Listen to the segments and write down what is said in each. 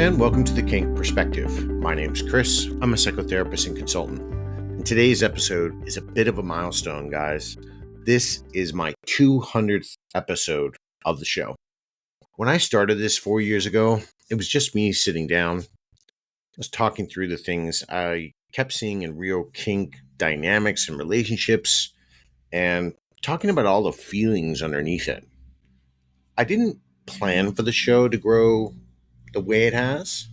and welcome to the Kink Perspective. My name's Chris. I'm a psychotherapist and consultant. And today's episode is a bit of a milestone, guys. This is my 200th episode of the show. When I started this 4 years ago, it was just me sitting down. I was talking through the things I kept seeing in real kink dynamics and relationships and talking about all the feelings underneath it. I didn't plan for the show to grow the way it has.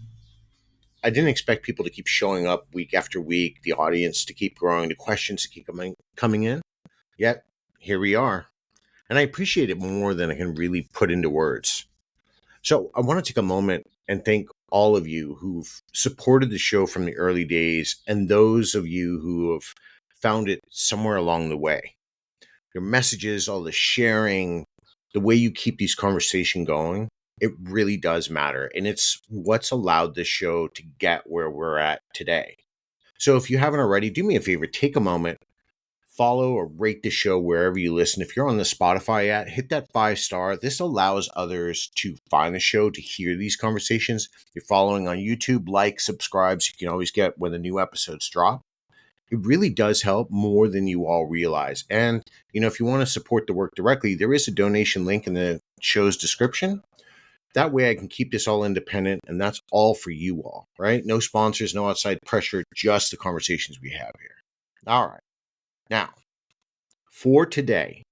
I didn't expect people to keep showing up week after week, the audience to keep growing, the questions to keep coming in. Yet, here we are. And I appreciate it more than I can really put into words. So I want to take a moment and thank all of you who've supported the show from the early days and those of you who have found it somewhere along the way. Your messages, all the sharing, the way you keep these conversations going, it really does matter. And it's what's allowed this show to get where we're at today. So if you haven't already, do me a favor, take a moment, follow or rate the show wherever you listen. If you're on the Spotify app, hit that 5-star. This allows others to find the show, to hear these conversations. If you're following on YouTube, like, subscribe, so you can always get when the new episodes drop. It really does help more than you all realize. And, if you want to support the work directly, there is a donation link in the show's description. That way I can keep this all independent, and that's all for you all, right? No sponsors, no outside pressure, just the conversations we have here. All right. Now, for today,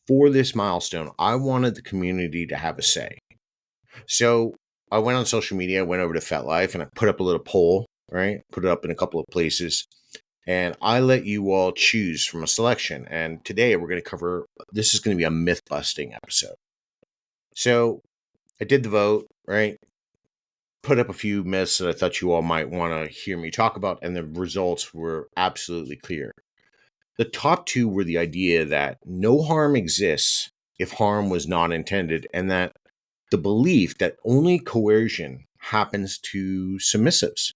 for this milestone, I wanted the community to have a say. So I went on social media, I went over to Fetlife, and I put up a little poll, right? Put it up in a couple of places. And I let you all choose from a selection. And today we're going to cover, this is going to be a myth-busting episode. So I did the vote, right? Put up a few myths that I thought you all might want to hear me talk about, and the results were absolutely clear. The top two were the idea that no harm exists if harm was not intended, and that the belief that only coercion happens to submissives.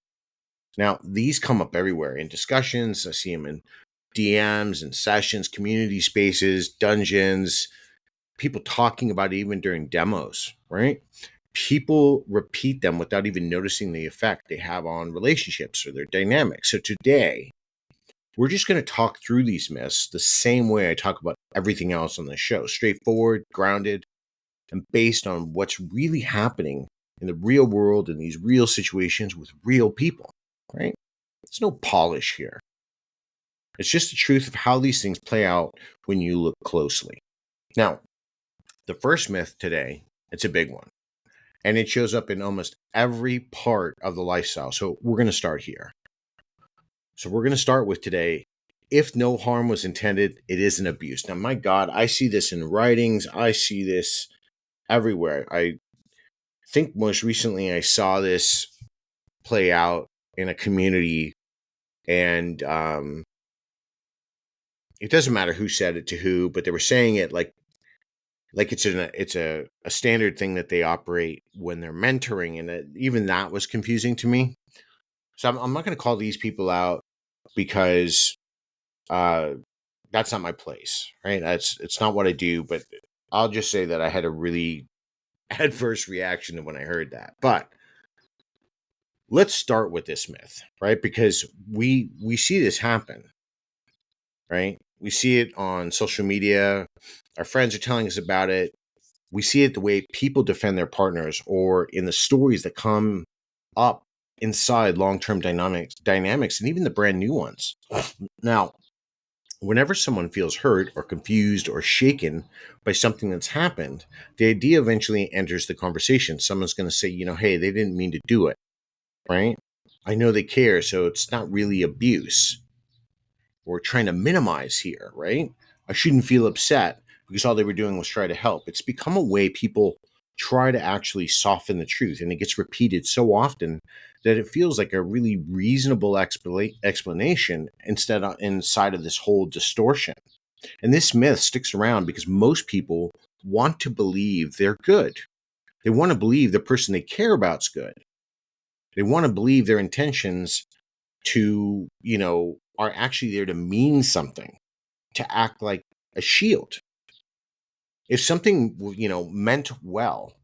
Now, these come up everywhere in discussions. I see them in DMs and sessions, community spaces, dungeons, people talking about it even during demos, right? People repeat them without even noticing the effect they have on relationships or their dynamics. So today, we're just going to talk through these myths the same way I talk about everything else on the show. Straightforward, grounded, and based on what's really happening in the real world in these real situations with real people, right? There's no polish here. It's just the truth of how these things play out when you look closely. Now, the first myth today, it's a big one. And it shows up in almost every part of the lifestyle. So we're going to start here. So we're going to start with today. If no harm was intended, it is an abuse. Now, my God, I see this in writings. I see this everywhere. I think most recently I saw this play out in a community. And it doesn't matter who said it to who, but they were saying it like it's a standard thing that they operate when they're mentoring, and even that was confusing to me. So I'm not going to call these people out because that's not my place, right? It's not what I do, but I'll just say that I had a really adverse reaction when I heard that. But let's start with this myth, right? Because we see this happen, right? We see it on social media. Our friends are telling us about it. We see it the way people defend their partners or in the stories that come up inside long-term dynamics, and even the brand new ones. Now, whenever someone feels hurt or confused or shaken by something that's happened, the idea eventually enters the conversation. Someone's going to say, hey, they didn't mean to do it, right? I know they care, so it's not really abuse. We're trying to minimize here, right? I shouldn't feel upset because all they were doing was try to help. It's become a way people try to actually soften the truth, and it gets repeated so often that it feels like a really reasonable explanation inside of this whole distortion. And this myth sticks around because most people want to believe they're good. They want to believe the person they care about's good. They want to believe their intentions are actually there to mean something, to act like a shield. If something, meant well,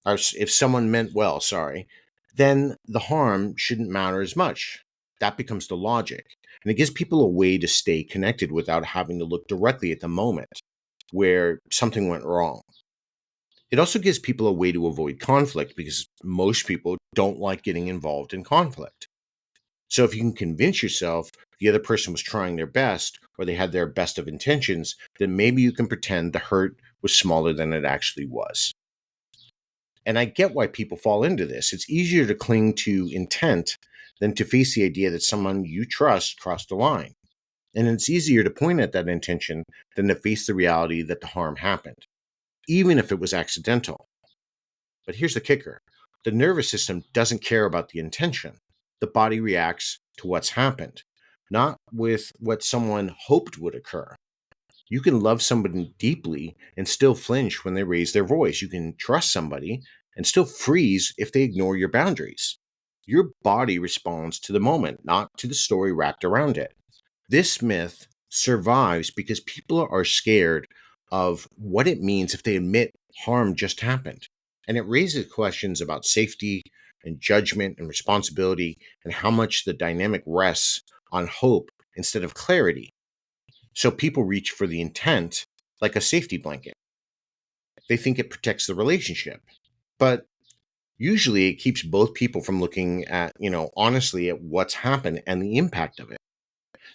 or if someone meant well, sorry, then the harm shouldn't matter as much. That becomes the logic. And it gives people a way to stay connected without having to look directly at the moment where something went wrong. It also gives people a way to avoid conflict because most people don't like getting involved in conflict. So if you can convince yourself the other person was trying their best or they had their best of intentions, then maybe you can pretend the hurt was smaller than it actually was. And I get why people fall into this. It's easier to cling to intent than to face the idea that someone you trust crossed a line. And it's easier to point at that intention than to face the reality that the harm happened, even if it was accidental. But here's the kicker: the nervous system doesn't care about the intention. The body reacts to what's happened, not with what someone hoped would occur. You can love somebody deeply and still flinch when they raise their voice. You can trust somebody and still freeze if they ignore your boundaries. Your body responds to the moment, not to the story wrapped around it. This myth survives because people are scared of what it means if they admit harm just happened. And it raises questions about safety and judgment and responsibility and how much the dynamic rests on hope instead of clarity. So people reach for the intent like a safety blanket. They think it protects the relationship. But usually it keeps both people from looking at, honestly at what's happened and the impact of it.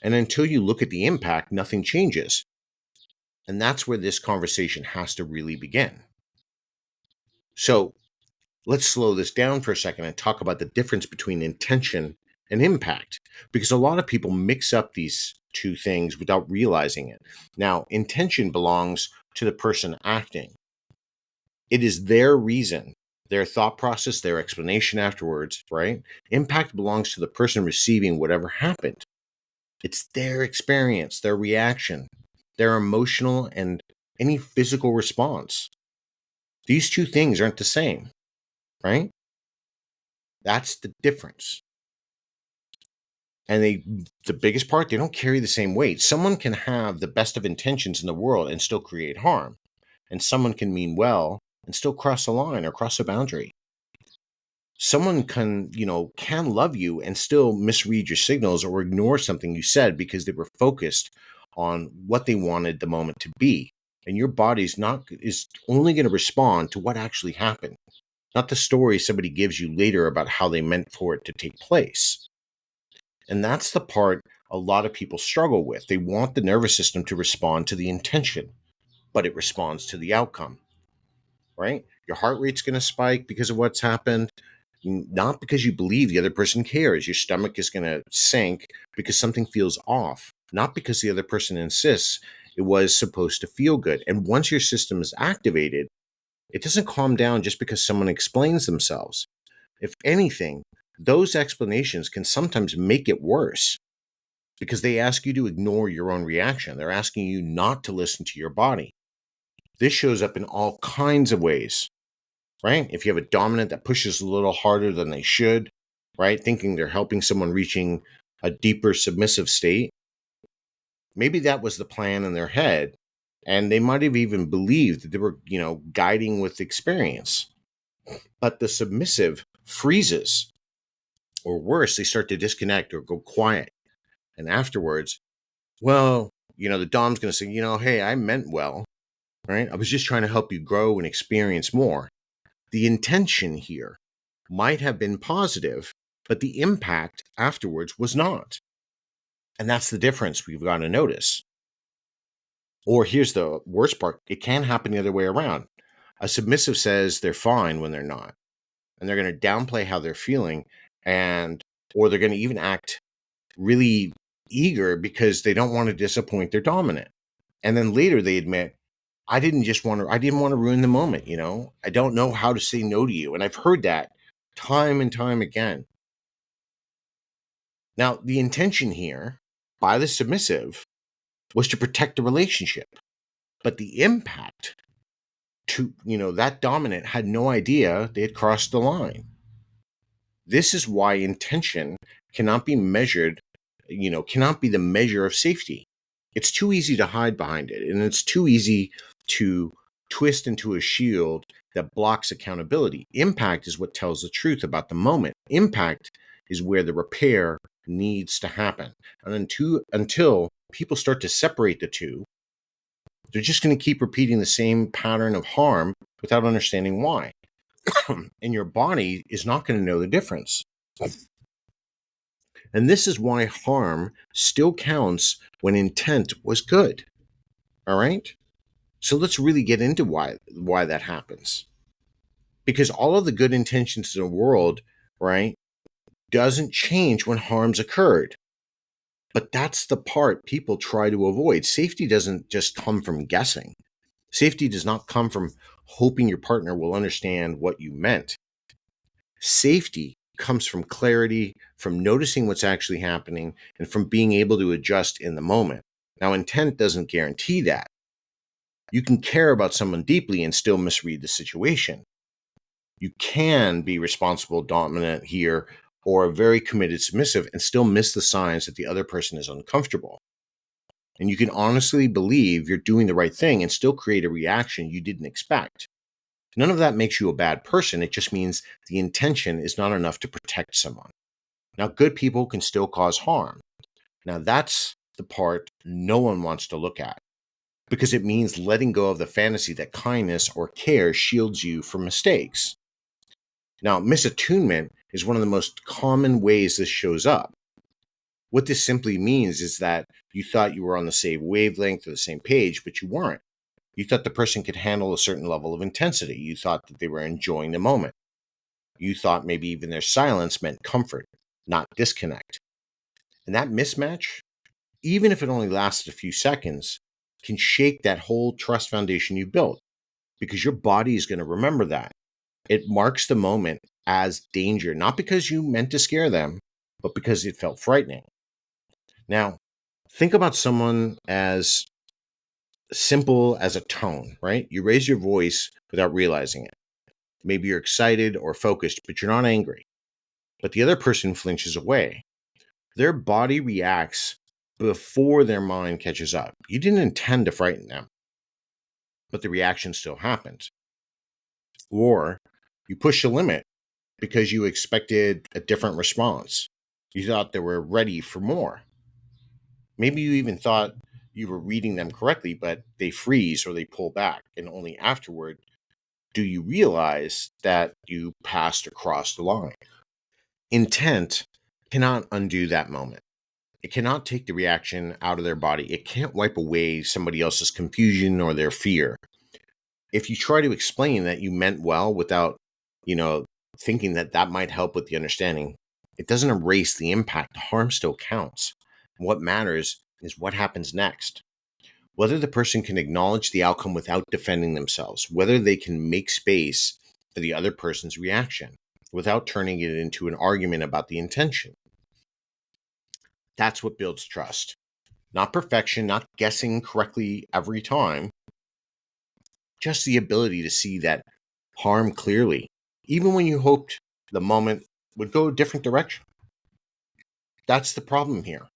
And until you look at the impact, nothing changes. And that's where this conversation has to really begin. So let's slow this down for a second and talk about the difference between intention and impact, because a lot of people mix up these two things without realizing it. Now, intention belongs to the person acting. It is their reason, their thought process, their explanation afterwards, right? Impact belongs to the person receiving whatever happened. It's their experience, their reaction, their emotional and any physical response. These two things aren't the same, right? That's the difference. And the biggest part, they don't carry the same weight. Someone can have the best of intentions in the world and still create harm. And someone can mean well and still cross a line or cross a boundary. Someone can love you and still misread your signals or ignore something you said because they were focused on what they wanted the moment to be. And your body's is only going to respond to what actually happened, not the story somebody gives you later about how they meant for it to take place. And that's the part a lot of people struggle with. They want the nervous system to respond to the intention, but it responds to the outcome, right? Your heart rate's going to spike because of what's happened, not because you believe the other person cares. Your stomach is going to sink because something feels off, not because the other person insists it was supposed to feel good. And once your system is activated, it doesn't calm down just because someone explains themselves. If anything, those explanations can sometimes make it worse because they ask you to ignore your own reaction. They're asking you not to listen to your body. This shows up in all kinds of ways, right? If you have a dominant that pushes a little harder than they should, right? Thinking they're helping someone reaching a deeper submissive state, maybe that was the plan in their head. And they might have even believed that they were, guiding with experience. But the submissive freezes, or worse, they start to disconnect or go quiet. And afterwards, well, the Dom's going to say, hey, I meant well, right? I was just trying to help you grow and experience more. The intention here might have been positive, but the impact afterwards was not. And that's the difference we've got to notice. Or here's the worst part: it can happen the other way around. A submissive says they're fine when they're not, and they're going to downplay how they're feeling, or they're going to even act really eager because they don't want to disappoint their dominant. And then later they admit, I didn't want to ruin the moment. I don't know how to say no to you. And I've heard that time and time again. Now, the intention here by the submissive was to protect the relationship, but the impact to, that dominant had no idea they had crossed the line. This is why intention cannot be measured, cannot be the measure of safety. It's too easy to hide behind it, and it's too easy to twist into a shield that blocks accountability. Impact is what tells the truth about the moment. Impact is where the repair needs to happen. And until people start to separate the two, they're just going to keep repeating the same pattern of harm without understanding why. And your body is not going to know the difference. And this is why harm still counts when intent was good. All right? So let's really get into why that happens. Because all of the good intentions in the world, right, doesn't change when harm's occurred. But that's the part people try to avoid. Safety doesn't just come from guessing. Safety does not come from hoping your partner will understand what you meant. Safety comes from clarity, from noticing what's actually happening, and from being able to adjust in the moment. Now, intent doesn't guarantee that. You can care about someone deeply and still misread the situation. You can be responsible, dominant here, or very committed, submissive, and still miss the signs that the other person is uncomfortable. And you can honestly believe you're doing the right thing and still create a reaction you didn't expect. None of that makes you a bad person. It just means the intention is not enough to protect someone. Now, good people can still cause harm. Now, that's the part no one wants to look at, because it means letting go of the fantasy that kindness or care shields you from mistakes. Now, misattunement is one of the most common ways this shows up. What this simply means is that you thought you were on the same wavelength or the same page, but you weren't. You thought the person could handle a certain level of intensity. You thought that they were enjoying the moment. You thought maybe even their silence meant comfort, not disconnect. And that mismatch, even if it only lasted a few seconds, can shake that whole trust foundation you built, because your body is going to remember that. It marks the moment as danger, not because you meant to scare them, but because it felt frightening. Now, think about someone as simple as a tone, right? You raise your voice without realizing it. Maybe you're excited or focused, but you're not angry. But the other person flinches away. Their body reacts before their mind catches up. You didn't intend to frighten them, but the reaction still happened. Or you push the limit because you expected a different response. You thought they were ready for more. Maybe you even thought you were reading them correctly, but they freeze or they pull back. And only afterward do you realize that you passed across the line. Intent cannot undo that moment. It cannot take the reaction out of their body. It can't wipe away somebody else's confusion or their fear. If you try to explain that you meant well without, thinking that that might help with the understanding, it doesn't erase the impact. The harm still counts. What matters is what happens next. Whether the person can acknowledge the outcome without defending themselves, whether they can make space for the other person's reaction without turning it into an argument about the intention. That's what builds trust. Not perfection, not guessing correctly every time, just the ability to see that harm clearly, even when you hoped the moment would go a different direction. That's the problem here.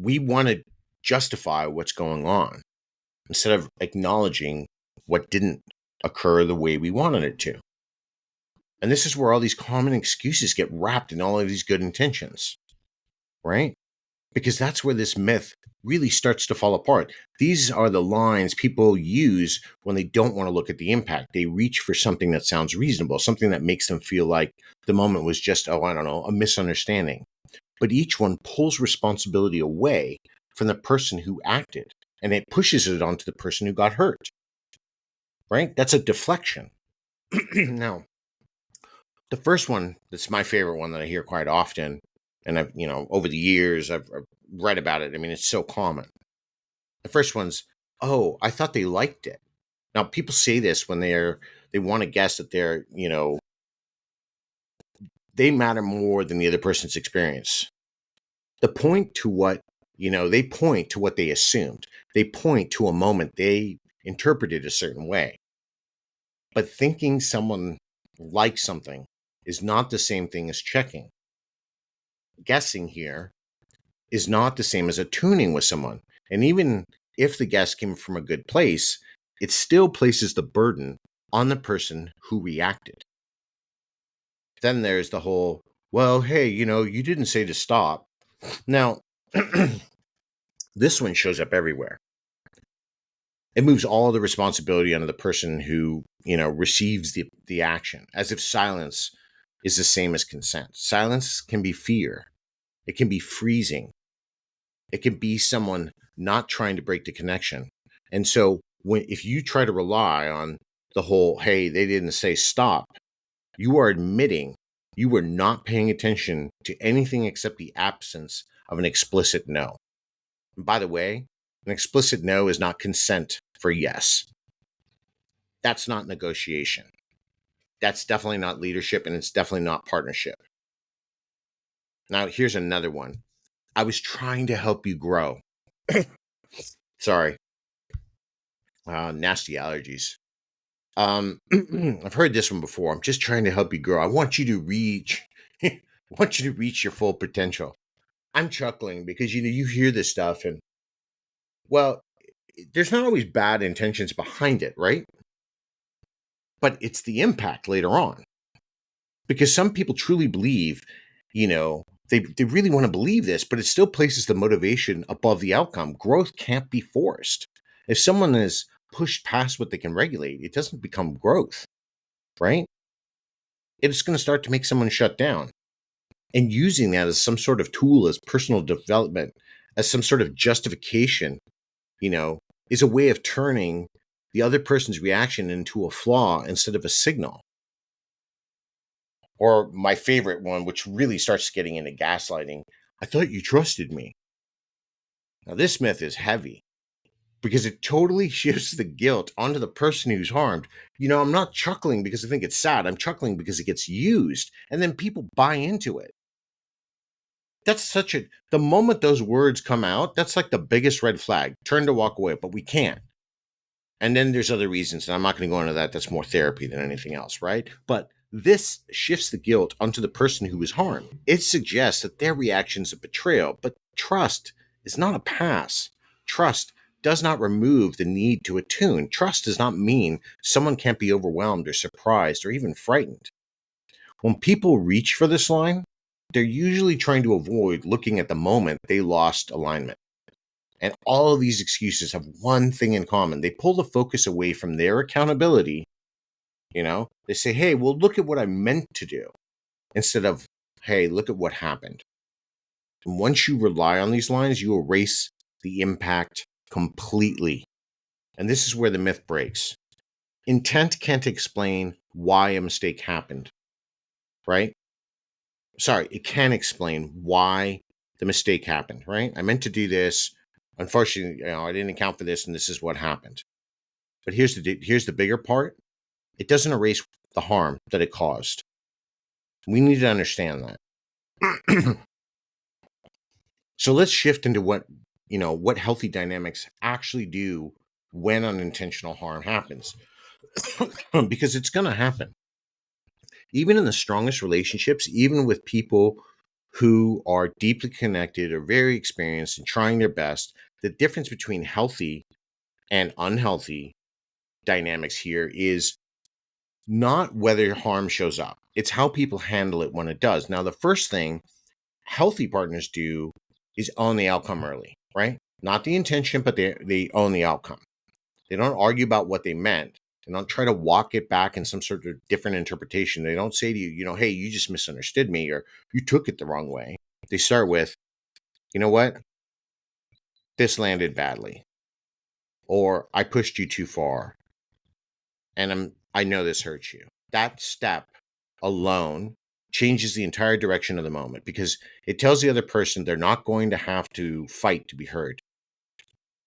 We want to justify what's going on instead of acknowledging what didn't occur the way we wanted it to. And this is where all these common excuses get wrapped in all of these good intentions, right? Because that's where this myth really starts to fall apart. These are the lines people use when they don't want to look at the impact. They reach for something that sounds reasonable, something that makes them feel like the moment was just, a misunderstanding. But each one pulls responsibility away from the person who acted, and it pushes it onto the person who got hurt, right? That's a deflection. Now, the first one, that's my favorite one that I hear quite often, and I've, over the years, I've read about it. I mean, it's so common. The first one's, oh, I thought they liked it. Now, people say this when they want to guess that they're, they matter more than the other person's experience. They point to what they assumed. They point to a moment they interpreted a certain way. But thinking someone likes something is not the same thing as checking. Guessing here is not the same as attuning with someone. And even if the guess came from a good place, it still places the burden on the person who reacted. Then there's the whole, well, hey, you didn't say to stop. Now, this one shows up everywhere. It moves all the responsibility onto the person who, receives the action, as if silence is the same as consent. Silence can be fear. It can be freezing. It can be someone not trying to break the connection. And so if you try to rely on the whole, hey, they didn't say stop, you are admitting you were not paying attention to anything except the absence of an explicit no. And by the way, an explicit no is not consent for yes. That's not negotiation. That's definitely not leadership, and it's definitely not partnership. Now, here's another one. I was trying to help you grow. Sorry. Nasty allergies. I've heard this one before. I'm just trying to help you grow. I want you to reach your full potential. I'm chuckling because you hear this stuff and, well, there's not always bad intentions behind it, right? But it's the impact later on. Because some people truly believe, they really want to believe this, but it still places the motivation above the outcome. Growth can't be forced. If someone is pushed past what they can regulate, it doesn't become growth, right? It's going to start to make someone shut down. And using that as some sort of tool, as personal development, as some sort of justification, is a way of turning the other person's reaction into a flaw instead of a signal. Or my favorite one, which really starts getting into gaslighting, I thought you trusted me. Now, this myth is heavy because it totally shifts the guilt onto the person who's harmed. I'm not chuckling because I think it's sad. I'm chuckling because it gets used, and then people buy into it. That's the moment those words come out, that's like the biggest red flag. Turn to walk away, but we can't. And then there's other reasons, and I'm not going to go into that. That's more therapy than anything else, right? But this shifts the guilt onto the person who was harmed. It suggests that their reaction is a betrayal, but trust is not a pass. Trust does not remove the need to attune. Trust does not mean someone can't be overwhelmed or surprised or even frightened. When people reach for this line, they're usually trying to avoid looking at the moment they lost alignment. And all of these excuses have one thing in common. They pull the focus away from their accountability. They say, hey, well, look at what I meant to do, instead of, hey, look at what happened. And once you rely on these lines, you erase the impact completely. And this is where the myth breaks. Intent can't explain why a mistake happened, right? Sorry, it can explain why the mistake happened, right? I meant to do this. Unfortunately, I didn't account for this, and this is what happened. But here's the bigger part. It doesn't erase the harm that it caused. We need to understand that. So let's shift into what healthy dynamics actually do when unintentional harm happens. Because it's going to happen. Even in the strongest relationships, even with people who are deeply connected or very experienced and trying their best, the difference between healthy and unhealthy dynamics here is not whether harm shows up. It's how people handle it when it does. Now, the first thing healthy partners do is own the outcome early, right? Not the intention, but they own the outcome. They don't argue about what they meant. They don't try to walk it back in some sort of different interpretation. They don't say to you, hey, you just misunderstood me, or you took it the wrong way. They start with, you know what? This landed badly. Or I pushed you too far. And I know this hurts you. That step alone changes the entire direction of the moment, because it tells the other person they're not going to have to fight to be heard.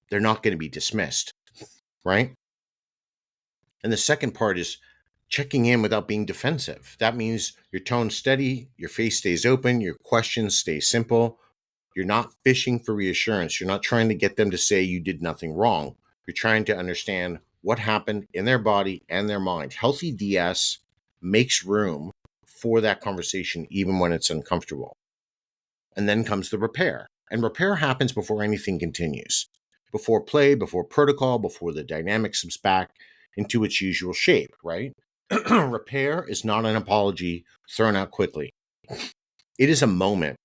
They're not going to be dismissed, right? And the second part is checking in without being defensive. That means your tone's steady, your face stays open, your questions stay simple. You're not fishing for reassurance. You're not trying to get them to say you did nothing wrong. You're trying to understand what happened in their body and their mind. Healthy DS makes room for that conversation, even when it's uncomfortable. And then comes the repair. And repair happens before anything continues. Before play, before protocol, before the dynamic slips back. into its usual shape, right? Repair is not an apology thrown out quickly. It is a moment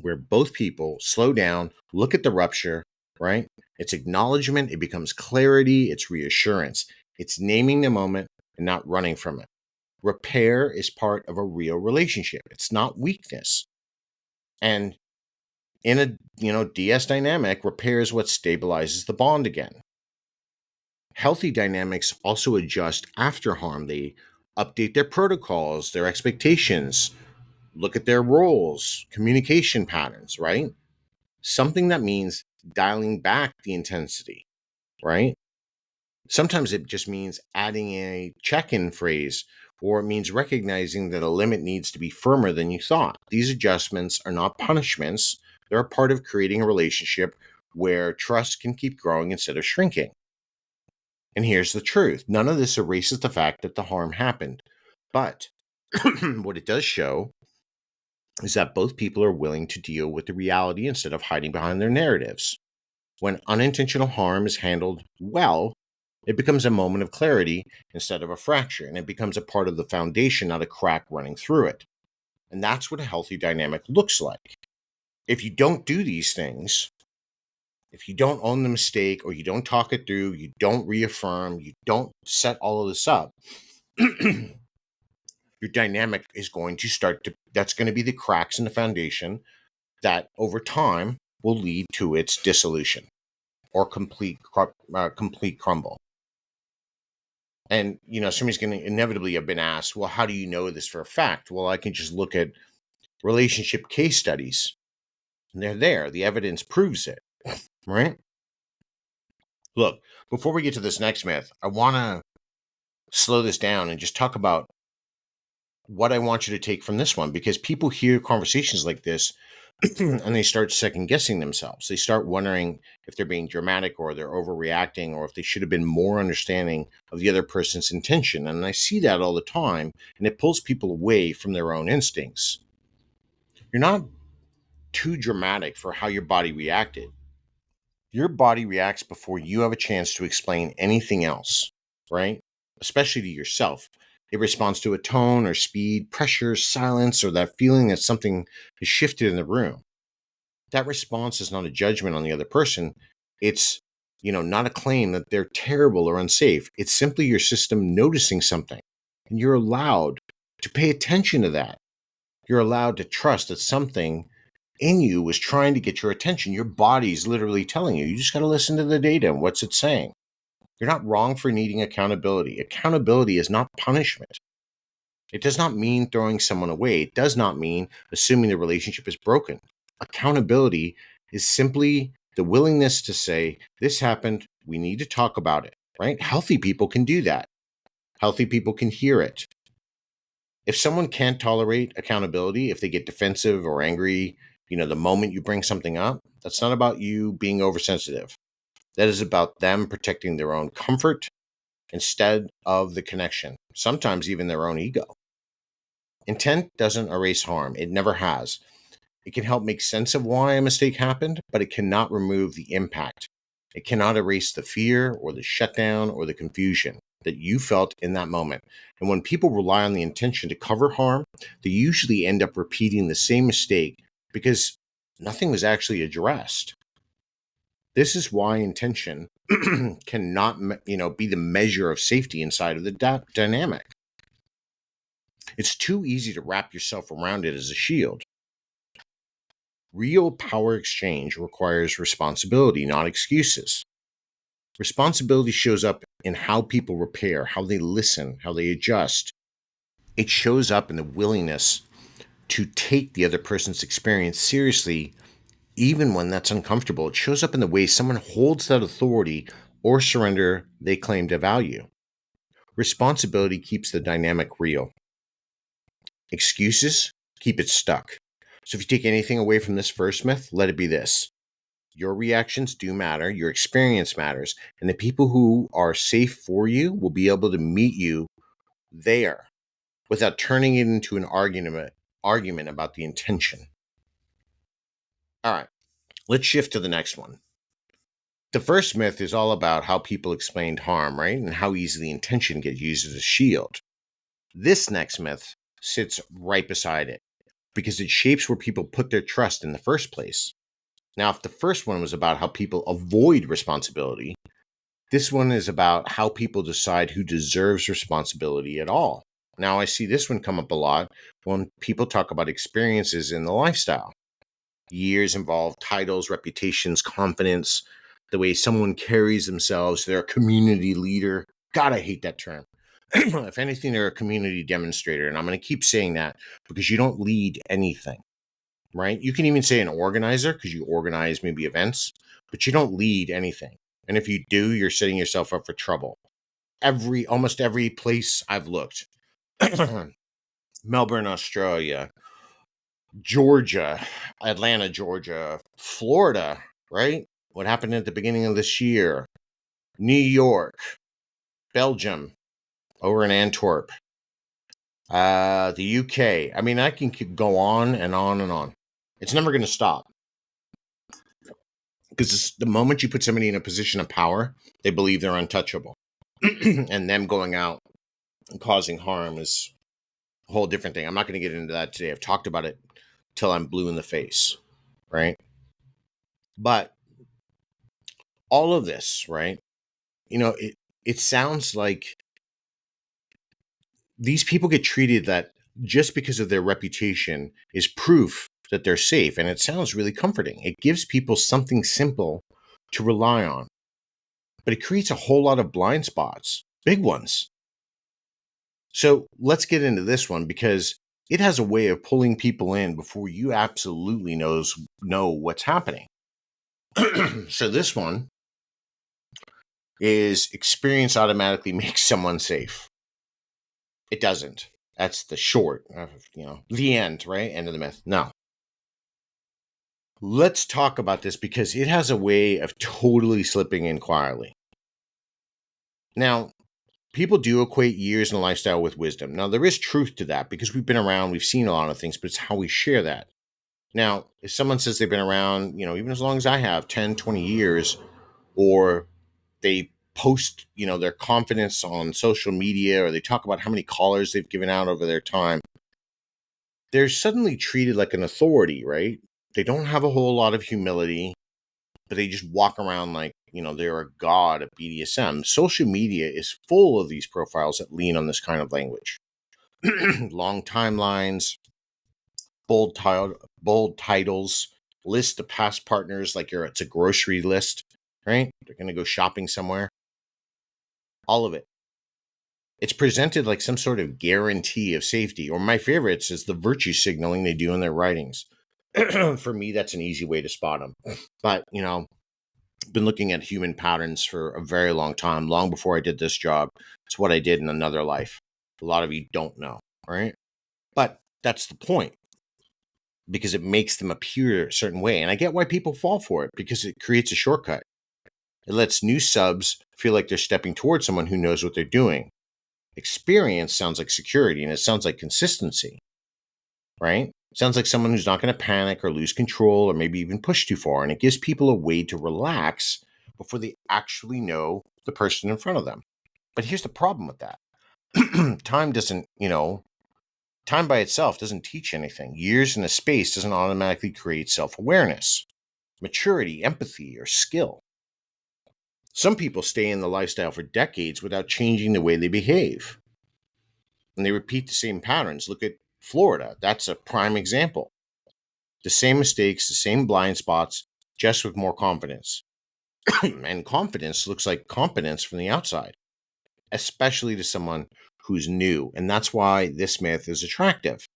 where both people slow down, look at the rupture, right? It's acknowledgement, it becomes clarity, it's reassurance. It's naming the moment and not running from it. Repair is part of a real relationship. It's not weakness. And in a, DS dynamic, repair is what stabilizes the bond again. Healthy dynamics also adjust after harm. They update their protocols, their expectations, look at their roles, communication patterns, right? Something that means dialing back the intensity, right? Sometimes it just means adding a check in phrase, or it means recognizing that a limit needs to be firmer than you thought. These adjustments are not punishments, they're a part of creating a relationship where trust can keep growing instead of shrinking. And here's the truth, none of this erases the fact that the harm happened. But what it does show is that both people are willing to deal with the reality instead of hiding behind their narratives. When unintentional harm is handled well, it becomes a moment of clarity instead of a fracture, and it becomes a part of the foundation, not a crack running through it. And that's what a healthy dynamic looks like. If you don't do these things, if you don't own the mistake, or you don't talk it through, you don't reaffirm, you don't set all of this up, your dynamic is going to that's going to be the cracks in the foundation that over time will lead to its dissolution or complete crumble. And, somebody's going to inevitably have been asked, well, how do you know this for a fact? Well, I can just look at relationship case studies. And they're there. The evidence proves it, right? Look, before we get to this next myth, I want to slow this down and just talk about what I want you to take from this one, because people hear conversations like this and they start second guessing themselves. They start wondering if they're being dramatic or they're overreacting, or if they should have been more understanding of the other person's intention. And I see that all the time, and it pulls people away from their own instincts. You're not too dramatic for how your body reacted. Your body reacts before you have a chance to explain anything else, right? Especially to yourself. It responds to a tone or speed, pressure, silence, or that feeling that something has shifted in the room. That response is not a judgment on the other person. It's, not a claim that they're terrible or unsafe. It's simply your system noticing something. And you're allowed to pay attention to that. You're allowed to trust that something in you was trying to get your attention. Your body's literally telling you. You just got to listen to the data and what's it saying. You're not wrong for needing accountability. Accountability is not punishment. It does not mean throwing someone away. It does not mean assuming the relationship is broken. Accountability is simply the willingness to say, this happened, we need to talk about it, right? Healthy people can do that. Healthy people can hear it. If someone can't tolerate accountability, if they get defensive or angry, the moment you bring something up, that's not about you being oversensitive. That is about them protecting their own comfort instead of the connection, sometimes even their own ego. Intent doesn't erase harm. It never has. It can help make sense of why a mistake happened, but it cannot remove the impact. It cannot erase the fear or the shutdown or the confusion that you felt in that moment. And when people rely on the intention to cover harm, they usually end up repeating the same mistake because nothing was actually addressed. This is why intention cannot, be the measure of safety inside of the dynamic. It's too easy to wrap yourself around it as a shield. Real power exchange requires responsibility, not excuses. Responsibility shows up in how people repair, how they listen, how they adjust. It shows up in the willingness to take the other person's experience seriously, even when that's uncomfortable. It shows up in the way someone holds that authority or surrender they claim to value. Responsibility keeps the dynamic real. Excuses keep it stuck. So if you take anything away from this first myth, let it be this. Your reactions do matter, your experience matters, and the people who are safe for you will be able to meet you there without turning it into an argument about the intention. All right, let's shift to the next one. The first myth is all about how people explained harm, right? And how easily intention gets used as a shield. This next myth sits right beside it because it shapes where people put their trust in the first place. Now, if the first one was about how people avoid responsibility, this one is about how people decide who deserves responsibility at all. Now, I see this one come up a lot when people talk about experiences in the lifestyle. Years involve titles, reputations, confidence, the way someone carries themselves. They're a community leader. God, I hate that term. If anything, they're a community demonstrator. And I'm going to keep saying that because you don't lead anything, right? You can even say an organizer because you organize maybe events, but you don't lead anything. And if you do, you're setting yourself up for trouble. Almost every place I've looked, Melbourne, Australia, Georgia, Atlanta, Georgia, Florida, right? What happened at the beginning of this year? New York, Belgium, over in Antwerp, the UK. I mean, I can keep go on and on and on. It's never going to stop because the moment you put somebody in a position of power, they believe they're untouchable, and them going out and causing harm is a whole different thing. I'm not going to get into that today. I've talked about it till I'm blue in the face, right? But all of this, right? It sounds like these people get treated that just because of their reputation is proof that they're safe. And it sounds really comforting. It gives people something simple to rely on, but it creates a whole lot of blind spots, big ones. So let's get into this one because it has a way of pulling people in before you absolutely know what's happening. So this one is experience automatically makes someone safe. It doesn't. That's the short, the end, right? End of the myth. No. Let's talk about this because it has a way of totally slipping in quietly. Now, people do equate years in a lifestyle with wisdom. Now, there is truth to that because we've been around, we've seen a lot of things, but it's how we share that. Now, if someone says they've been around, even as long as I have, 10, 20 years, or they post, their confidence on social media, or they talk about how many callers they've given out over their time, they're suddenly treated like an authority, right? They don't have a whole lot of humility, but they just walk around like, they're a god at BDSM. Social media is full of these profiles that lean on this kind of language. Long timelines, bold titles, list of past partners like it's a grocery list, right? They're going to go shopping somewhere. All of it. It's presented like some sort of guarantee of safety, or my favorites is the virtue signaling they do in their writings. For me, that's an easy way to spot them. But, been looking at human patterns for a very long time, long before I did this job. It's what I did in another life. A lot of you don't know, right? But that's the point, because it makes them appear a certain way. And I get why people fall for it, because it creates a shortcut. It lets new subs feel like they're stepping towards someone who knows what they're doing. Experience sounds like security, and it sounds like consistency, right? It sounds like someone who's not going to panic or lose control or maybe even push too far. And it gives people a way to relax before they actually know the person in front of them. But here's the problem with that. Time by itself doesn't teach anything. Years in a space doesn't automatically create self-awareness, maturity, empathy, or skill. Some people stay in the lifestyle for decades without changing the way they behave. And they repeat the same patterns. Look at Florida. That's a prime example. The same mistakes, the same blind spots, just with more confidence. And confidence looks like competence from the outside, especially to someone who's new. And that's why this myth is attractive,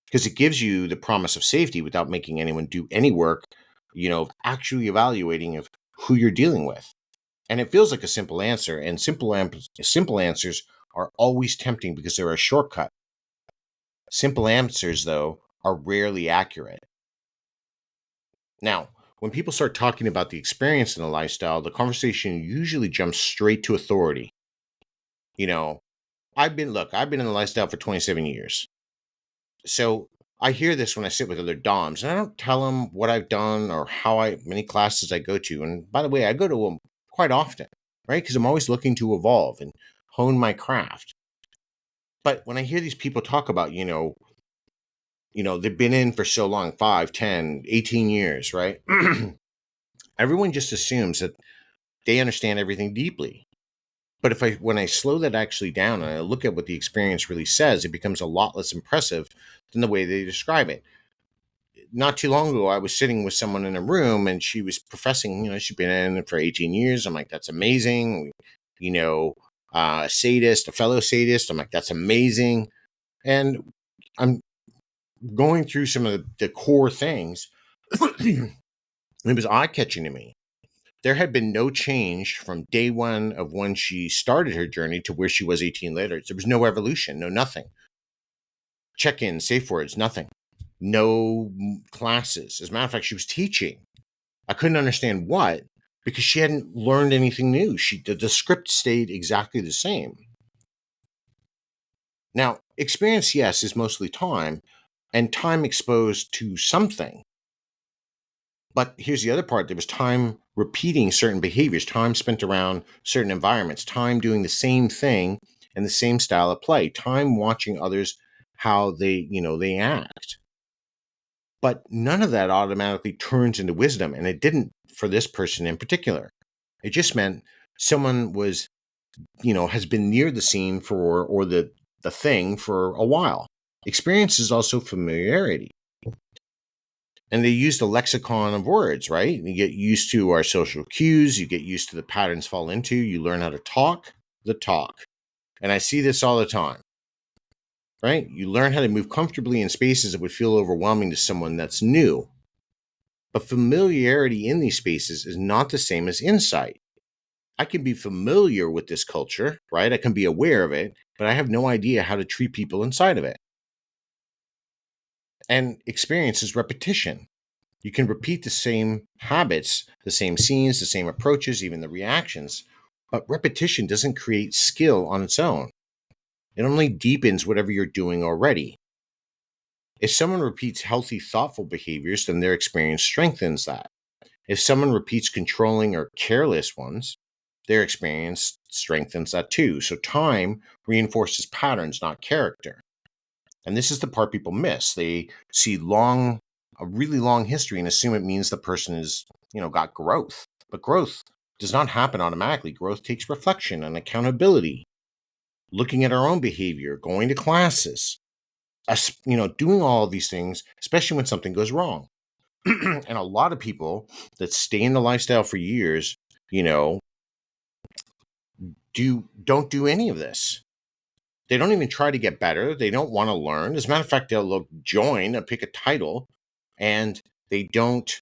because it gives you the promise of safety without making anyone do any work, actually evaluating of who you're dealing with. And it feels like a simple answer, and simple answers are always tempting because they're a shortcut. Simple answers, though, are rarely accurate. Now, when people start talking about the experience in the lifestyle, the conversation usually jumps straight to authority. I've been in the lifestyle for 27 years. So I hear this when I sit with other DOMs, and I don't tell them what I've done or many classes I go to. And by the way, I go to them quite often, right? Because I'm always looking to evolve and hone my craft. But when I hear these people talk about, they've been in for so long, 5, 10, 18 years, right? Everyone just assumes that they understand everything deeply. But when I slow that actually down and I look at what the experience really says, it becomes a lot less impressive than the way they describe it. Not too long ago, I was sitting with someone in a room and she was professing, she'd been in it for 18 years. I'm like, that's amazing. A sadist, a fellow sadist. I'm like, that's amazing. And I'm going through some of the core things. It was eye-catching to me. There had been no change from day one of when she started her journey to where she was 18 later. There was no evolution, no nothing. Check-in, safe words, nothing. No classes. As a matter of fact, she was teaching. I couldn't understand what, because she hadn't learned anything new. The script stayed exactly the same. Now, experience, yes, is mostly time, and time exposed to something. But here's the other part. There was time repeating certain behaviors, time spent around certain environments, time doing the same thing and the same style of play, time watching others, how they act. But none of that automatically turns into wisdom. And it didn't for this person in particular. It just meant someone has been near the scene or the thing for a while. Experience is also familiarity. And they used a lexicon of words, right? You get used to our social cues. You get used to the patterns fall into. You learn how to talk the talk. And I see this all the time, right? You learn how to move comfortably in spaces that would feel overwhelming to someone that's new. But familiarity in these spaces is not the same as insight. I can be familiar with this culture, right? I can be aware of it, but I have no idea how to treat people inside of it. And experience is repetition. You can repeat the same habits, the same scenes, the same approaches, even the reactions, but repetition doesn't create skill on its own. It only deepens whatever you're doing already. If someone repeats healthy, thoughtful behaviors, then their experience strengthens that. If someone repeats controlling or careless ones, their experience strengthens that too. So time reinforces patterns, not character. And this is the part people miss. They see a really long history and assume it means the person is, got growth. But growth does not happen automatically. Growth takes reflection and accountability, looking at our own behavior, going to classes, doing all of these things, especially when something goes wrong. And a lot of people that stay in the lifestyle for years, don't do any of this. They don't even try to get better. They don't want to learn. As a matter of fact, they'll join and pick a title, and they don't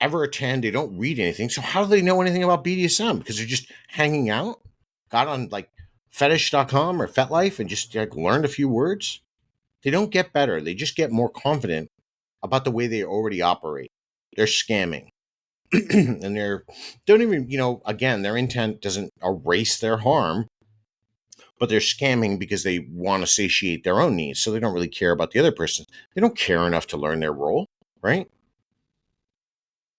ever attend. They don't read anything. So how do they know anything about BDSM? Because they're just hanging out, got on like fetish.com or Fetlife and just learned a few words. They don't get better. They just get more confident about the way they already operate. They're scamming. And don't even, again, their intent doesn't erase their harm, but they're scamming because they want to satiate their own needs. So they don't really care about the other person. They don't care enough to learn their role, right?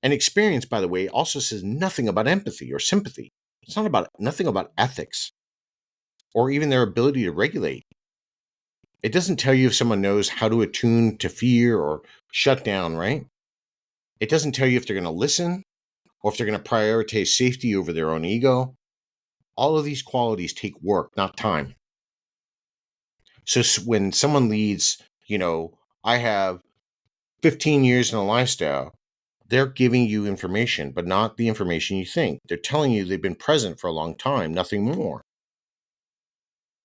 And experience, by the way, also says nothing about empathy or sympathy. It's nothing about ethics or even their ability to regulate. It doesn't tell you if someone knows how to attune to fear or shut down, right? It doesn't tell you if they're going to listen or if they're going to prioritize safety over their own ego. All of these qualities take work, not time. So when someone leads, I have 15 years in a lifestyle, they're giving you information, but not the information you think. They're telling you they've been present for a long time, nothing more.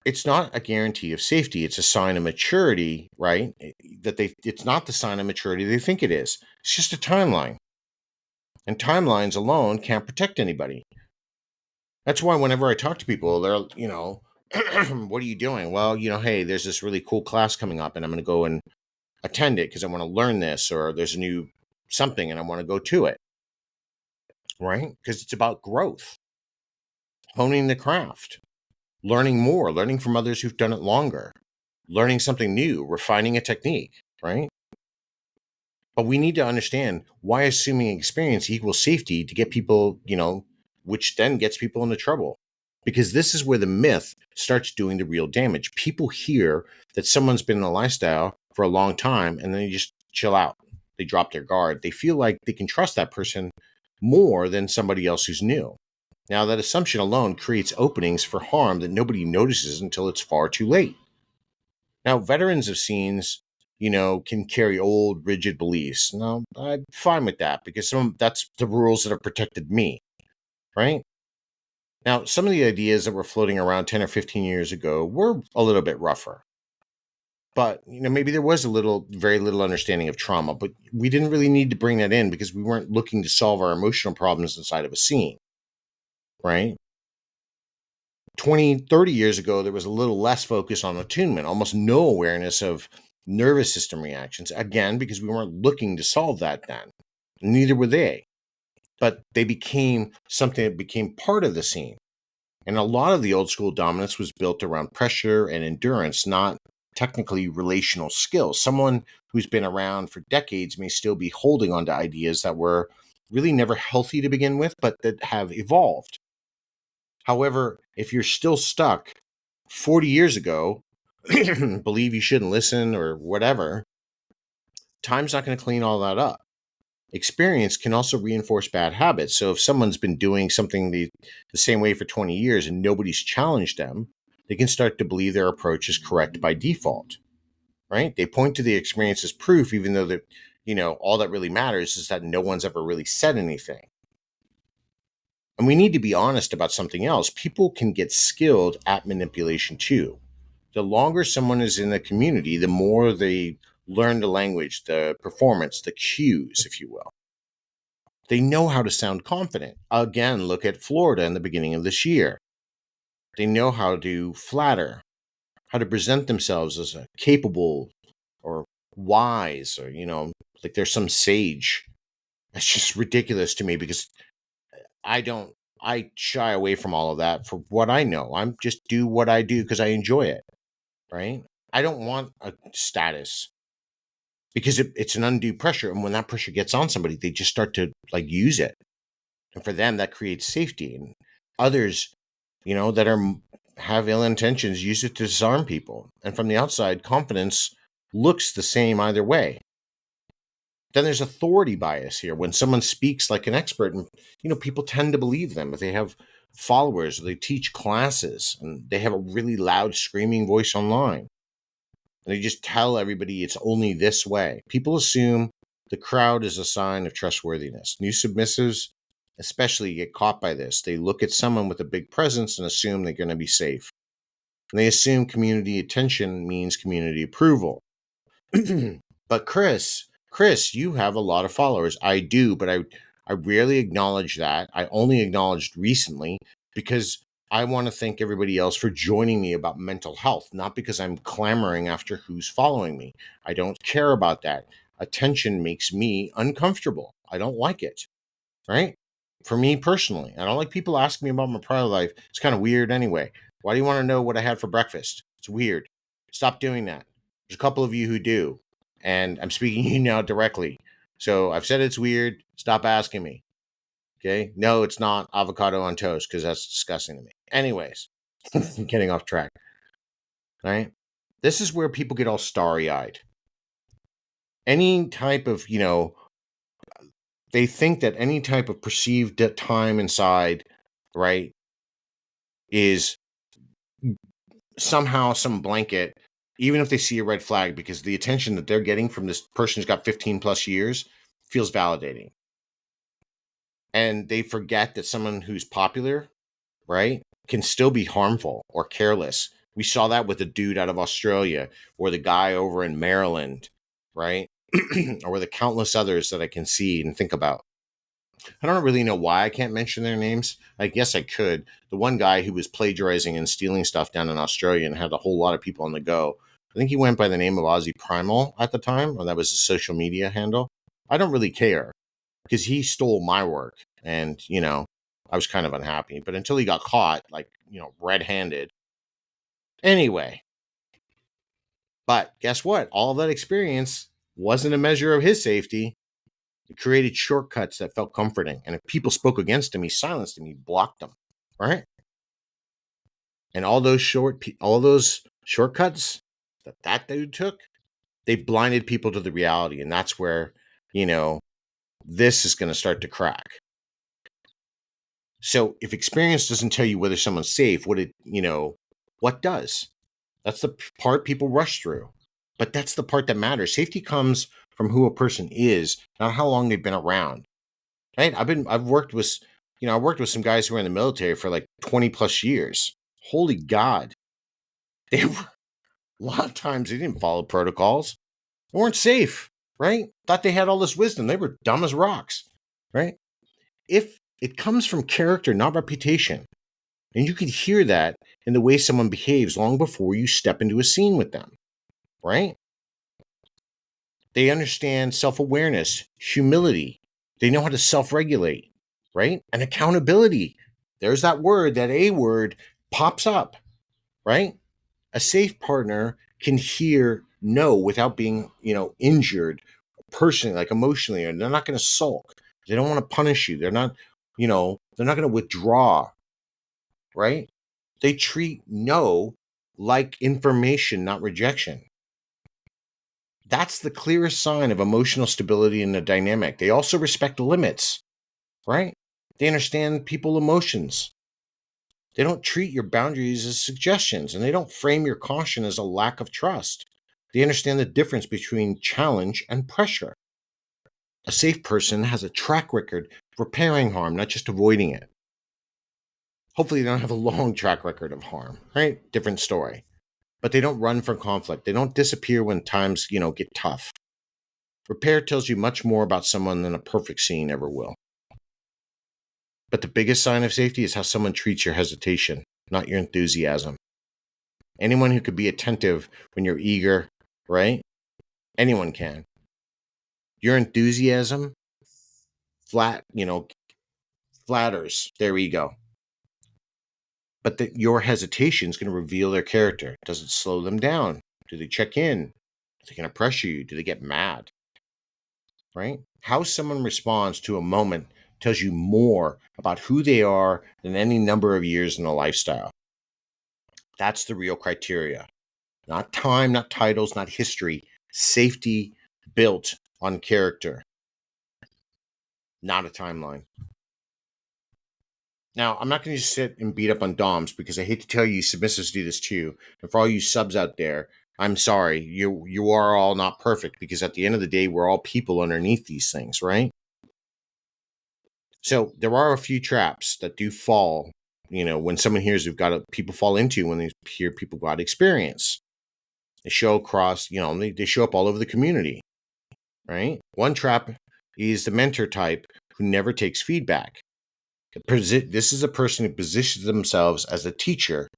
It's not a guarantee of safety. It's a sign of maturity, right? It's not the sign of maturity they think it is. It's just a timeline. And timelines alone can't protect anybody. That's why whenever I talk to people, they're, what are you doing? Well, hey, there's this really cool class coming up and I'm going to go and attend it because I want to learn this, or there's a new something and I want to go to it, right? Because it's about growth, honing the craft, learning more, learning from others who've done it longer, learning something new, refining a technique. right? But we need to understand why assuming experience equals safety to get people, which then gets people into trouble. Because this is where the myth starts doing the real damage. People hear that someone's been in a lifestyle for a long time and then they just chill out. They drop their guard. They feel like they can trust that person more than somebody else who's new. Now, that assumption alone creates openings for harm that nobody notices until it's far too late. Now, veterans of scenes, can carry old, rigid beliefs. No, I'm fine with that because that's the rules that have protected me, right? Now, some of the ideas that were floating around 10 or 15 years ago were a little bit rougher. But, maybe there was very little understanding of trauma, but we didn't really need to bring that in because we weren't looking to solve our emotional problems inside of a scene, right? 20, 30 years ago, there was a little less focus on attunement, almost no awareness of nervous system reactions. Again, because we weren't looking to solve that then. Neither were they. But they became something that became part of the scene. And a lot of the old school dominance was built around pressure and endurance, not technically relational skills. Someone who's been around for decades may still be holding on to ideas that were really never healthy to begin with, but that have evolved. However, if you're still stuck 40 years ago, believe you shouldn't listen or whatever, time's not going to clean all that up. Experience can also reinforce bad habits. So if someone's been doing something the same way for 20 years and nobody's challenged them, they can start to believe their approach is correct by default, right? They point to the experience as proof, even though all that really matters is that no one's ever really said anything. And we need to be honest about something else. People can get skilled at manipulation too. The longer someone is in the community, the more they learn the language, the performance, the cues, if you will. They know how to sound confident. Again, look at Florida in the beginning of this year. They know how to flatter, how to present themselves as a capable or wise or, like there's some sage. That's just ridiculous to me because I shy away from all of that for what I know. I'm just do what I do because I enjoy it, right? I don't want a status because it's an undue pressure. And when that pressure gets on somebody, they just start to like use it. And for them, that creates safety. And others, that have ill intentions use it to disarm people. And from the outside, confidence looks the same either way. Then there's authority bias here. When someone speaks like an expert, and people tend to believe them if they have followers, or they teach classes, and they have a really loud screaming voice online. And they just tell everybody it's only this way. People assume the crowd is a sign of trustworthiness. New submissives especially get caught by this. They look at someone with a big presence and assume they're going to be safe. And they assume community attention means community approval. But Chris, you have a lot of followers. I do, but I rarely acknowledge that. I only acknowledged recently because I want to thank everybody else for joining me about mental health, not because I'm clamoring after who's following me. I don't care about that. Attention makes me uncomfortable. I don't like it, right? For me personally, I don't like people asking me about my prior life. It's kind of weird anyway. Why do you want to know what I had for breakfast? It's weird. Stop doing that. There's a couple of you who do, and I'm speaking to you now directly. So I've said it's weird. Stop asking me. Okay? No, it's not avocado on toast because that's disgusting to me. Anyways, I'm getting off track. All right? This is where people get all starry-eyed. Any type of, they think that any type of perceived time inside, right, is somehow some blanket, even if they see a red flag, because the attention that they're getting from this person who's got 15 plus years feels validating. And they forget that someone who's popular, right, can still be harmful or careless. We saw that with the dude out of Australia or the guy over in Maryland, right? Or the countless others that I can see and think about. I don't really know why I can't mention their names. I guess I could. The one guy who was plagiarizing and stealing stuff down in Australia and had a whole lot of people on the go. I think he went by the name of Aussie Primal at the time, or that was his social media handle. I don't really care because he stole my work and, I was kind of unhappy. But until he got caught, like, red-handed. Anyway. But guess what? All of that experience wasn't a measure of his safety. He created shortcuts that felt comforting. And if people spoke against him, he silenced them, he blocked them, right? And all those shortcuts that dude took, they blinded people to the reality. And that's where, this is going to start to crack. So if experience doesn't tell you whether someone's safe, what does? That's the part people rush through. But that's the part that matters. Safety comes from who a person is, not how long they've been around. Right? I've worked with some guys who were in the military for like 20 plus years. Holy God. They were, a lot of times they didn't follow protocols. They weren't safe, right? Thought they had all this wisdom. They were dumb as rocks, right? If it comes from character, not reputation, and you can hear that in the way someone behaves long before you step into a scene with them, right? They understand self-awareness, humility. They know how to self-regulate, right? And accountability. There's that word, that A word pops up, right? A safe partner can hear no without being, injured personally, like emotionally, and they're not going to sulk. They don't want to punish you. They're not going to withdraw, right? They treat no like information, not rejection. That's the clearest sign of emotional stability in the dynamic. They also respect limits, right? They understand people's emotions. They don't treat your boundaries as suggestions, and they don't frame your caution as a lack of trust. They understand the difference between challenge and pressure. A safe person has a track record of repairing harm, not just avoiding it. Hopefully, they don't have a long track record of harm, right? Different story. But they don't run from conflict. They don't disappear when times, get tough. Repair tells you much more about someone than a perfect scene ever will. But the biggest sign of safety is how someone treats your hesitation, not your enthusiasm. Anyone who could be attentive when you're eager, right? Anyone can. Your enthusiasm flatters their ego. But your hesitation is going to reveal their character. Does it slow them down? Do they check in? Are they going to pressure you? Do they get mad? Right? How someone responds to a moment tells you more about who they are than any number of years in a lifestyle. That's the real criteria. Not time, not titles, not history. Safety built on character, not a timeline. Now, I'm not going to just sit and beat up on DOMs because I hate to tell you submissives do this too. And for all you subs out there, I'm sorry. You are all not perfect because at the end of the day, we're all people underneath these things, right? So there are a few traps that do fall, when someone hears people fall into when they hear people got experience. They show across, they show up all over the community, right? One trap is the mentor type who never takes feedback. This is a person who positions themselves as a teacher,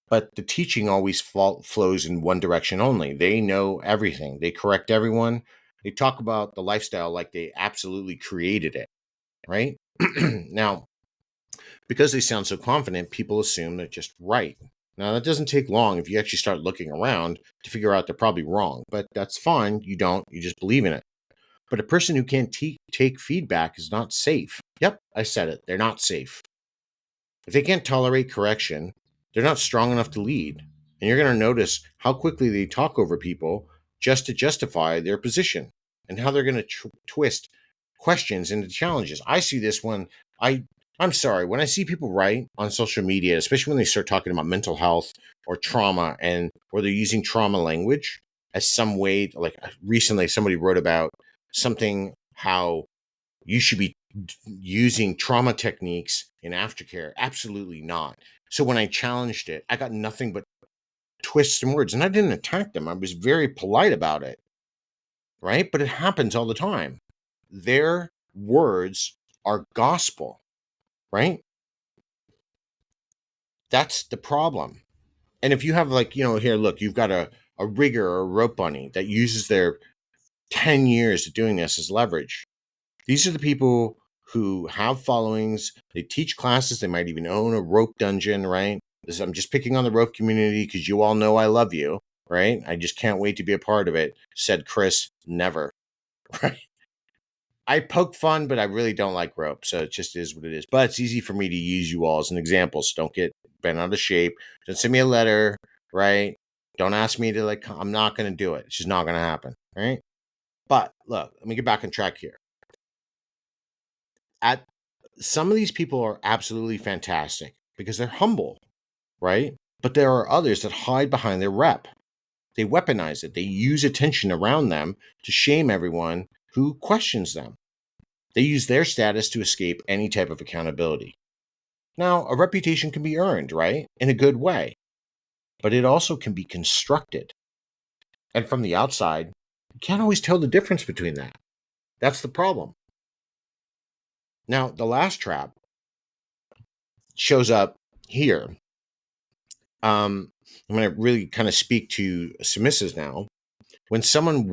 but the teaching always flows in one direction only. They know everything. They correct everyone. They talk about the lifestyle like they absolutely created it, right? Now, because they sound so confident, people assume they're just right. Now, that doesn't take long if you actually start looking around to figure out they're probably wrong, but that's fine. You just believe in it. But a person who can't take feedback is not safe. Yep, I said it. They're not safe. If they can't tolerate correction, they're not strong enough to lead. And you're going to notice how quickly they talk over people just to justify their position and how they're going to twist questions into challenges. I see this when I'm sorry, when I see people write on social media, especially when they start talking about mental health or trauma or they're using trauma language as some way, like recently somebody wrote about something, how you should be using trauma techniques in aftercare. Absolutely not. So when I challenged it, I got nothing but twists and words, and I didn't attack them. I was very polite about it, right? But it happens all the time. Their words are gospel, right? That's the problem. And if you have here, look, you've got a rigger or a rope bunny that uses their 10 years of doing this as leverage. These are the people who have followings. They teach classes. They might even own a rope dungeon, right? I'm just picking on the rope community because you all know I love you. right? I just can't wait to be a part of it, said Chris, never, right? I poke fun, but I really don't like rope. So it just is what it is. But it's easy for me to use you all as an example. So don't get bent out of shape. Don't send me a letter, right? Don't ask me to I'm not going to do it. It's just not going to happen, right? But look, let me get back on track here. Some of these people are absolutely fantastic because they're humble, right? But there are others that hide behind their rep. They weaponize it. They use attention around them to shame everyone who questions them. They use their status to escape any type of accountability. Now, a reputation can be earned, right? In a good way, but it also can be constructed. And from the outside, you can't always tell the difference between that. That's the problem. Now, the last trap shows up here. I'm going to really kind of speak to submissives now. When someone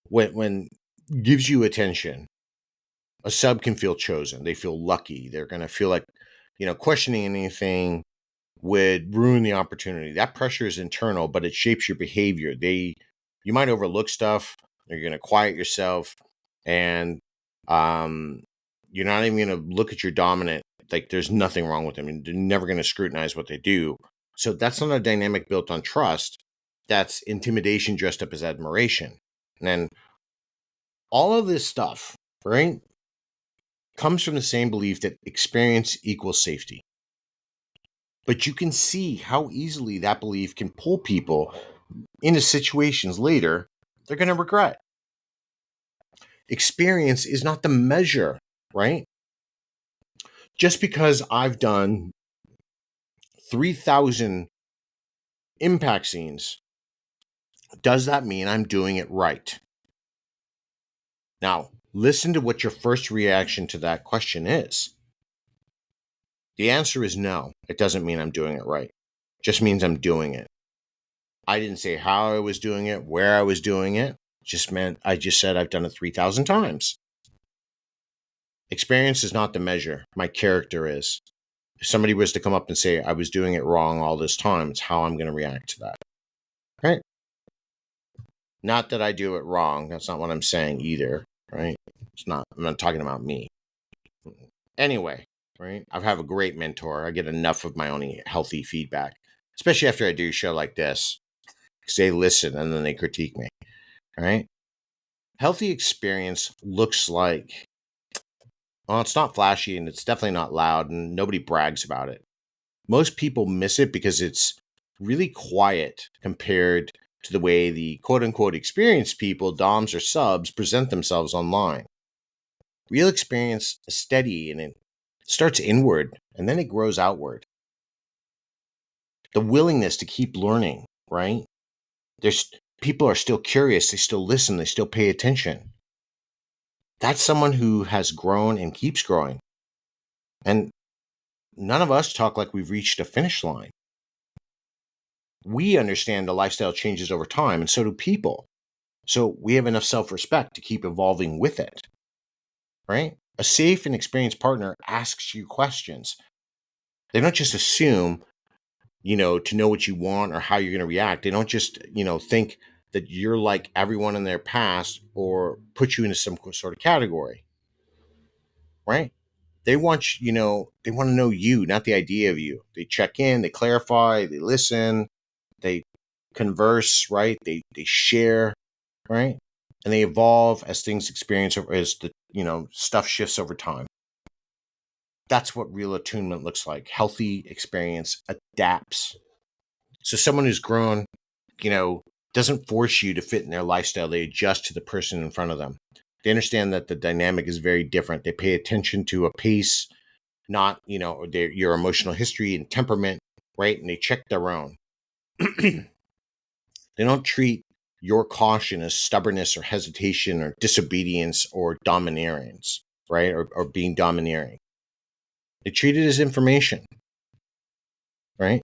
when gives you attention, a sub can feel chosen. They feel lucky. They're going to feel like, questioning anything would ruin the opportunity. That pressure is internal, but it shapes your behavior. You might overlook stuff. You're going to quiet yourself, and you're not even going to look at your dominant. Like there's nothing wrong with them, and they're never going to scrutinize what they do. So that's not a dynamic built on trust. That's intimidation dressed up as admiration. And then all of this stuff, right, comes from the same belief that experience equals safety. But you can see how easily that belief can pull people into situations later they're going to regret. Experience is not the measure, right? Just because I've done 3,000 impact scenes, does that mean I'm doing it right? Now, listen to what your first reaction to that question is. The answer is no. It doesn't mean I'm doing it right. It just means I'm doing it. I didn't say how I was doing it, where I was doing it. I just said I've done it 3,000 times. Experience is not the measure. My character is. If somebody was to come up and say I was doing it wrong all this time, it's how I'm going to react to that. Right? Not that I do it wrong. That's not what I'm saying either. Right? I'm not talking about me. Anyway, right? I have a great mentor. I get enough of my own healthy feedback, especially after I do a show like this, because they listen and then they critique me. Right? Healthy experience looks like, well, it's not flashy and it's definitely not loud and nobody brags about it. Most people miss it because it's really quiet compared to the way the quote unquote experienced people, DOMs or subs, present themselves online. Real experience is steady and it starts inward and then it grows outward. The willingness to keep learning, right? People are still curious, they still listen, they still pay attention. That's someone who has grown and keeps growing. And none of us talk like we've reached a finish line. We understand the lifestyle changes over time, and so do people. So we have enough self-respect to keep evolving with it, right? A safe and experienced partner asks you questions. They don't just assume, to know what you want or how you're going to react. They don't just, think that you're like everyone in their past or put you into some sort of category, right? They want they want to know you, not the idea of you. They check in, they clarify, they listen, they converse, right? They share, right? And they evolve as things experience as the stuff shifts over time. That's what real attunement looks like. Healthy experience adapts. So someone who's grown, doesn't force you to fit in their lifestyle. They adjust to the person in front of them. They understand that the dynamic is very different. They pay attention to a pace, not, your emotional history and temperament, right? And they check their own. They don't treat your caution as stubbornness or hesitation or disobedience or domineerance, right? Or being domineering. They treat it as information, right?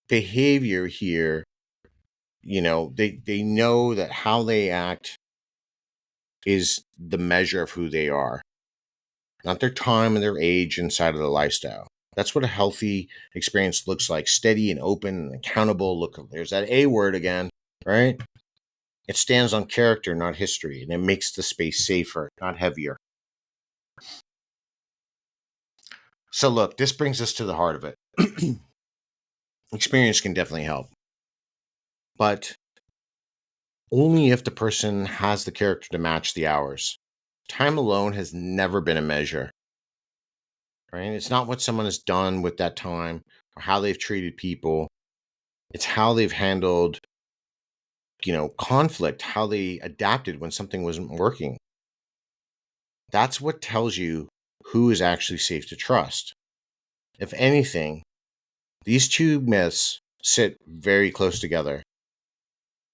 Behavior here, they know that how they act is the measure of who they are, not their time and their age inside of the lifestyle. That's what a healthy experience looks like. Steady and open and accountable. Look, there's that A word again, right? It stands on character, not history, and it makes the space safer, not heavier. So look, this brings us to the heart of it. Experience can definitely help, but only if the person has the character to match the hours. Time alone has never been a measure, right? It's not what someone has done with that time or how they've treated people. It's how they've handled, conflict, how they adapted when something wasn't working. That's what tells you who is actually safe to trust. If anything, these two myths sit very close together.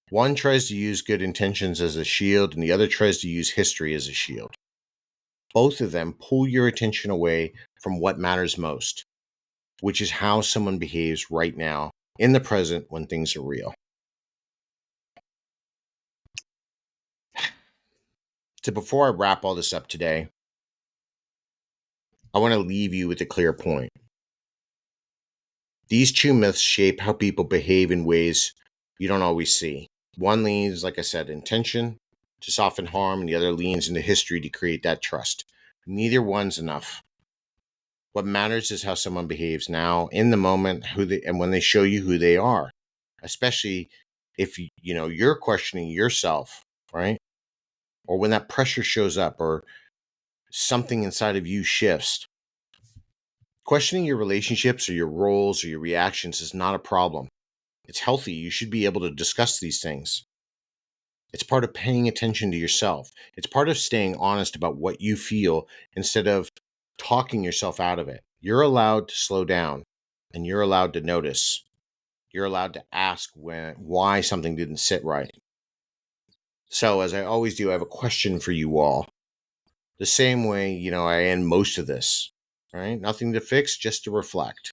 One tries to use good intentions as a shield, and the other tries to use history as a shield. Both of them pull your attention away from what matters most, which is how someone behaves right now, in the present, when things are real. So before I wrap all this up today, I want to leave you with a clear point. These two myths shape how people behave in ways you don't always see. One leans, like I said, intention to soften harm, and the other leans into history to create that trust. Neither one's enough. What matters is how someone behaves now, in the moment, and when they show you who they are. Especially if you're questioning yourself, right? Or when that pressure shows up, or something inside of you shifts. Questioning your relationships or your roles or your reactions is not a problem. It's healthy. You should be able to discuss these things. It's part of paying attention to yourself. It's part of staying honest about what you feel instead of talking yourself out of it. You're allowed to slow down, and you're allowed to notice. You're allowed to ask why something didn't sit right. So, as I always do, I have a question for you all. The same way, I end most of this, right? Nothing to fix, just to reflect.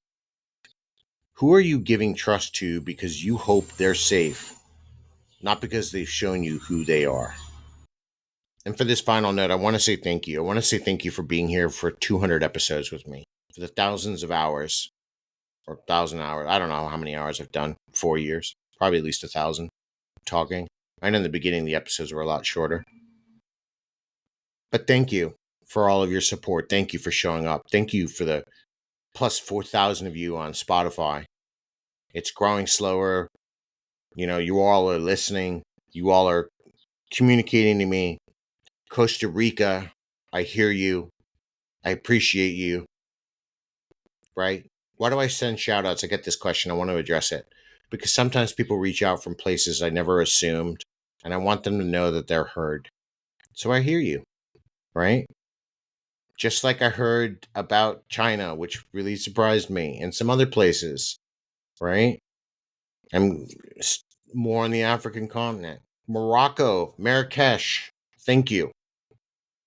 Who are you giving trust to because you hope they're safe, not because they've shown you who they are? And for this final note, I want to say thank you. I want to say thank you for being here for 200 episodes with me, for the thousands of hours, or 1,000 hours. I don't know how many hours I've done. 4 years, probably at least 1,000 talking. I know in the beginning the episodes were a lot shorter. But thank you for all of your support. Thank you for showing up. Thank you for the plus 4,000 of you on Spotify. It's growing slower. You all are listening. You all are communicating to me. Costa Rica, I hear you. I appreciate you. Right? Why do I send shout outs? I get this question. I want to address it. Because sometimes people reach out from places I never assumed, and I want them to know that they're heard. So I hear you. Right? Just like I heard about China, which really surprised me, and some other places. Right? I'm more on the African continent. Morocco, Marrakesh. Thank you.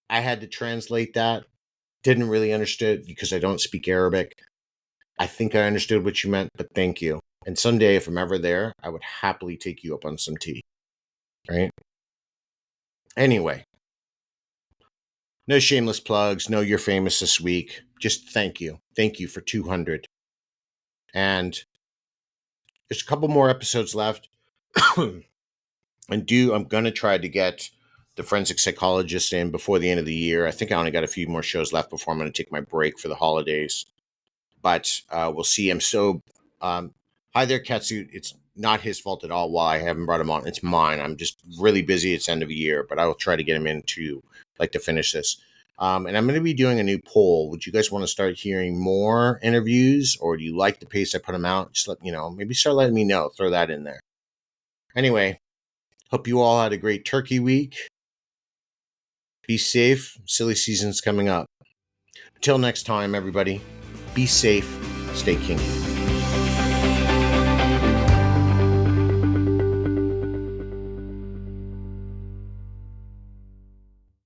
I had to translate that. Didn't really understand because I don't speak Arabic. I think I understood what you meant, but thank you. And someday, if I'm ever there, I would happily take you up on some tea. Right? Anyway, no shameless plugs. No, you're famous this week. Just thank you. Thank you for 200. And there's a couple more episodes left. I'm going to try to get the forensic psychologist in before the end of the year. I think I only got a few more shows left before I'm going to take my break for the holidays. But we'll see. I'm so hi there, Katsu. It's not his fault at all why I haven't brought him on. It's mine. I'm just really busy. It's end of the year, but I will try to get him in to finish this. And I'm going to be doing a new poll. Would you guys want to start hearing more interviews, or do you like the pace I put them out? Just let maybe start letting me know. Throw that in there. Anyway, hope you all had a great turkey week. Be safe. Silly season's coming up. Until next time, everybody, be safe, stay kinky.